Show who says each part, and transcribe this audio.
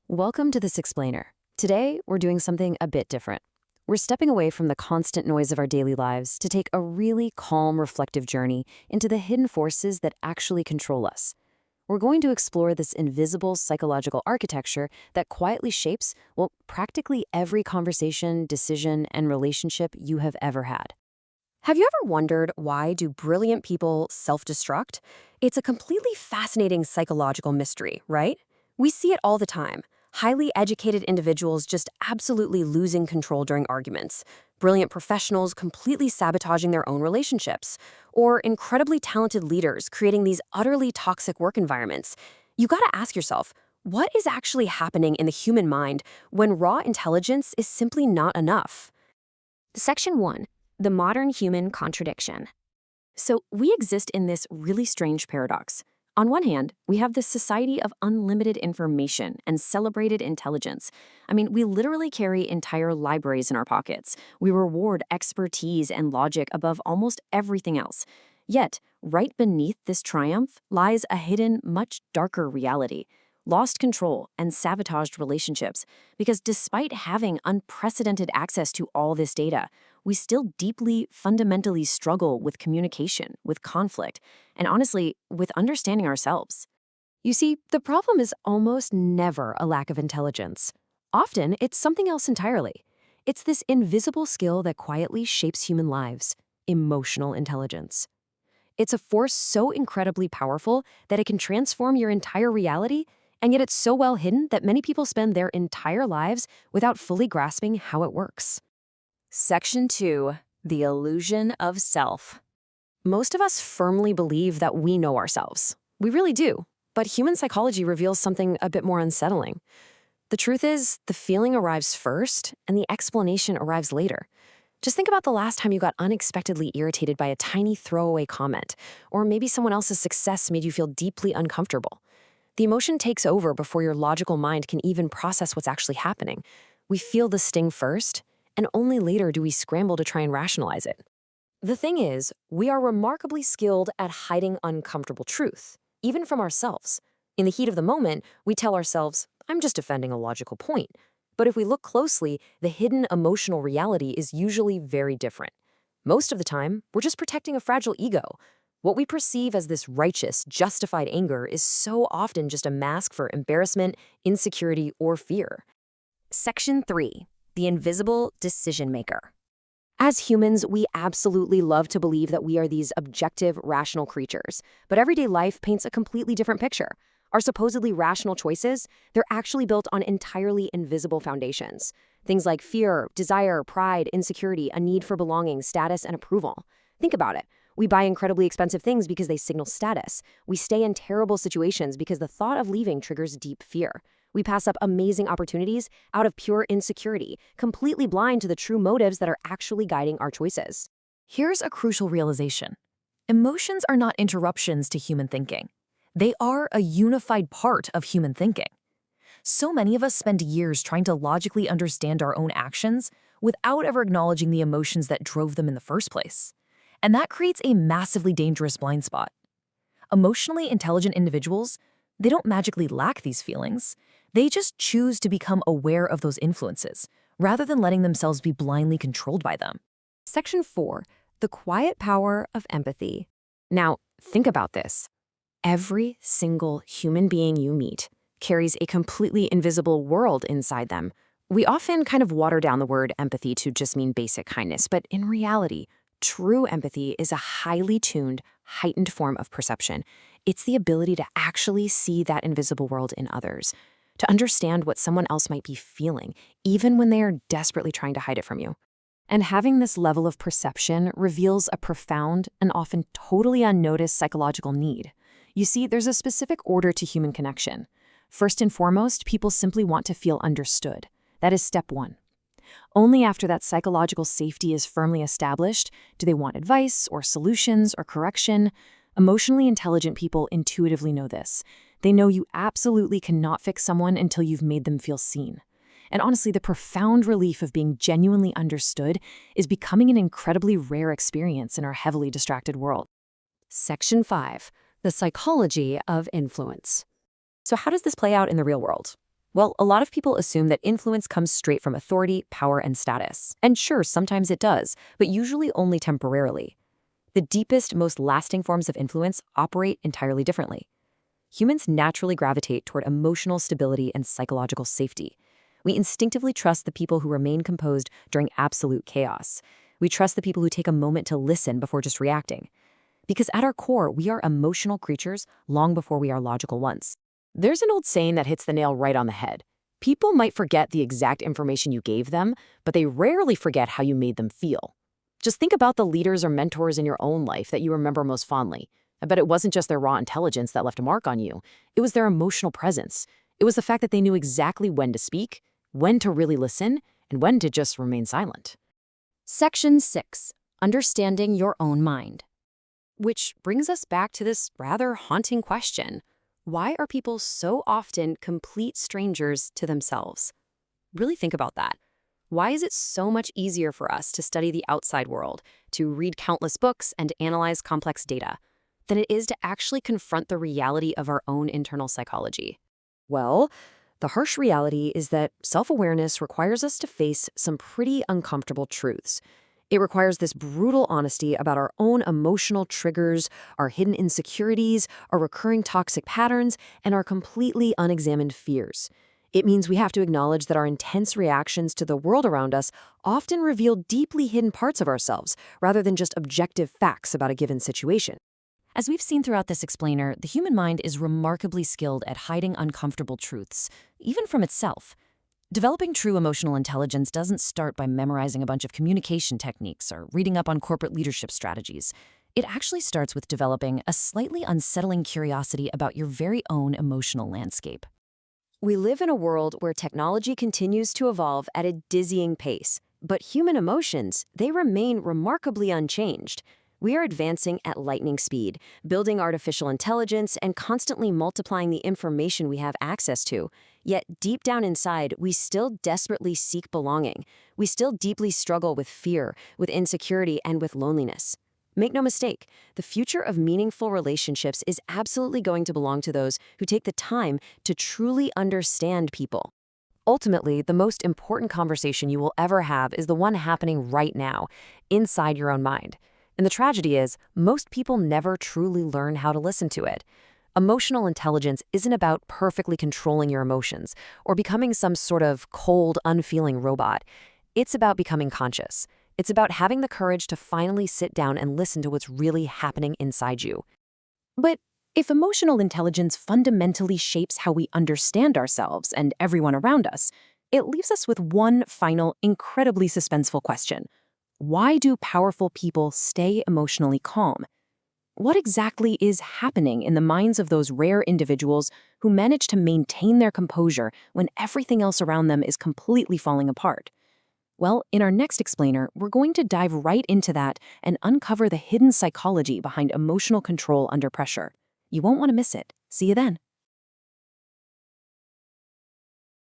Speaker 1: Welcome to This Explainer. Today, we're doing something a bit different. We're stepping away from the constant noise of our daily lives to take a really calm, reflective journey into the hidden forces that actually control us. We're going to explore this invisible psychological architecture that quietly shapes, well, practically every conversation, decision, and relationship you have ever had.
Speaker 2: Have you ever wondered why do brilliant people self-destruct? It's a completely fascinating psychological mystery, right? We see it all the time. Highly educated individuals just absolutely losing control during arguments, brilliant professionals completely sabotaging their own relationships, or incredibly talented leaders creating these utterly toxic work environments. You gotta ask yourself, what is actually happening in the human mind when raw intelligence is simply not enough? Section 1. The modern human contradiction. So we exist in this really strange paradox. On one hand, we have this society of unlimited information and celebrated intelligence. We literally carry entire libraries in our pockets. We reward expertise and logic above almost everything else. Yet, right beneath this triumph lies a hidden, much darker reality. Lost control and sabotaged relationships, because despite having unprecedented access to all this data, we still deeply, fundamentally struggle with communication, with conflict, and honestly, with understanding ourselves. You see, the problem is almost never a lack of intelligence. Often, it's something else entirely. It's this invisible skill that quietly shapes human lives: emotional intelligence. It's a force so incredibly powerful that it can transform your entire reality, and yet it's so well hidden that many people spend their entire lives without fully grasping how it works.
Speaker 1: Section 2. The illusion of self.
Speaker 2: Most of us firmly believe that we know ourselves. We really do. But human psychology reveals something a bit more unsettling. The truth is, the feeling arrives first, and the explanation arrives later. Just think about the last time you got unexpectedly irritated by a tiny throwaway comment, or maybe someone else's success made you feel deeply uncomfortable. The emotion takes over before your logical mind can even process what's actually happening. We feel the sting first, and only later do we scramble to try and rationalize it. The thing is, we are remarkably skilled at hiding uncomfortable truth, even from ourselves. In the heat of the moment, we tell ourselves, I'm just defending a logical point. But if we look closely, the hidden emotional reality is usually very different. Most of the time, we're just protecting a fragile ego. What we perceive as this righteous, justified anger is so often just a mask for embarrassment, insecurity, or fear. Section 3. The invisible decision maker. As humans, we absolutely love to believe that we are these objective, rational creatures, but everyday life paints a completely different picture. Our supposedly rational choices, they're actually built on entirely invisible foundations. Things like fear, desire, pride, insecurity, a need for belonging, status, and approval. Think about it. We buy incredibly expensive things because they signal status. We stay in terrible situations because the thought of leaving triggers deep fear. We pass up amazing opportunities out of pure insecurity, completely blind to the true motives that are actually guiding our choices.
Speaker 1: Here's a crucial realization. Emotions are not interruptions to human thinking. They are a unified part of human thinking. So many of us spend years trying to logically understand our own actions without ever acknowledging the emotions that drove them in the first place. And that creates a massively dangerous blind spot. Emotionally intelligent individuals, they don't magically lack these feelings. They just choose to become aware of those influences, rather than letting themselves be blindly controlled by them.
Speaker 2: Section 4. The quiet power of empathy. Now, think about this. Every single human being you meet carries a completely invisible world inside them. We often kind of water down the word empathy to just mean basic kindness, but in reality, true empathy is a highly tuned, heightened form of perception. It's the ability to actually see that invisible world in others, to understand what someone else might be feeling, even when they are desperately trying to hide it from you. And having this level of perception reveals a profound and often totally unnoticed psychological need. You see, there's a specific order to human connection. First and foremost, people simply want to feel understood. That is step 1. Only after that psychological safety is firmly established do they want advice or solutions or correction. Emotionally intelligent people intuitively know this. They know you absolutely cannot fix someone until you've made them feel seen. And honestly, the profound relief of being genuinely understood is becoming an incredibly rare experience in our heavily distracted world. Section 5. The psychology of influence. So how does this play out in the real world?
Speaker 1: Well, a lot of people assume that influence comes straight from authority, power, and status. And sure, sometimes it does, but usually only temporarily. The deepest, most lasting forms of influence operate entirely differently. Humans naturally gravitate toward emotional stability and psychological safety. We instinctively trust the people who remain composed during absolute chaos. We trust the people who take a moment to listen before just reacting. Because at our core, we are emotional creatures long before we are logical ones.
Speaker 2: There's an old saying that hits the nail right on the head. People might forget the exact information you gave them, but they rarely forget how you made them feel. Just think about the leaders or mentors in your own life that you remember most fondly. I bet it wasn't just their raw intelligence that left a mark on you. It was their emotional presence. It was the fact that they knew exactly when to speak, when to really listen, and when to just remain silent.
Speaker 1: Section 6. Understanding your own mind.
Speaker 2: Which brings us back to this rather haunting question. Why are people so often complete strangers to themselves? Really think about that. Why is it so much easier for us to study the outside world, to read countless books and analyze complex data, than it is to actually confront the reality of our own internal psychology?
Speaker 1: Well, the harsh reality is that self-awareness requires us to face some pretty uncomfortable truths. It requires this brutal honesty about our own emotional triggers, our hidden insecurities, our recurring toxic patterns, and our completely unexamined fears. It means we have to acknowledge that our intense reactions to the world around us often reveal deeply hidden parts of ourselves, rather than just objective facts about a given situation. As we've seen throughout this explainer, the human mind is remarkably skilled at hiding uncomfortable truths, even from itself. Developing true emotional intelligence doesn't start by memorizing a bunch of communication techniques or reading up on corporate leadership strategies. It actually starts with developing a slightly unsettling curiosity about your very own emotional landscape.
Speaker 2: We live in a world where technology continues to evolve at a dizzying pace, but human emotions, they remain remarkably unchanged. We are advancing at lightning speed, building artificial intelligence and constantly multiplying the information we have access to. Yet deep down inside, we still desperately seek belonging. We still deeply struggle with fear, with insecurity, and with loneliness. Make no mistake, the future of meaningful relationships is absolutely going to belong to those who take the time to truly understand people.
Speaker 1: Ultimately, the most important conversation you will ever have is the one happening right now, inside your own mind. And the tragedy is, most people never truly learn how to listen to it. Emotional intelligence isn't about perfectly controlling your emotions or becoming some sort of cold, unfeeling robot. It's about becoming conscious. It's about having the courage to finally sit down and listen to what's really happening inside you. But if emotional intelligence fundamentally shapes how we understand ourselves and everyone around us, it leaves us with one final, incredibly suspenseful question. Why do powerful people stay emotionally calm? What exactly is happening in the minds of those rare individuals who manage to maintain their composure when everything else around them is completely falling apart? Well, in our next explainer, we're going to dive right into that and uncover the hidden psychology behind emotional control under pressure. You won't want to miss it. See you then.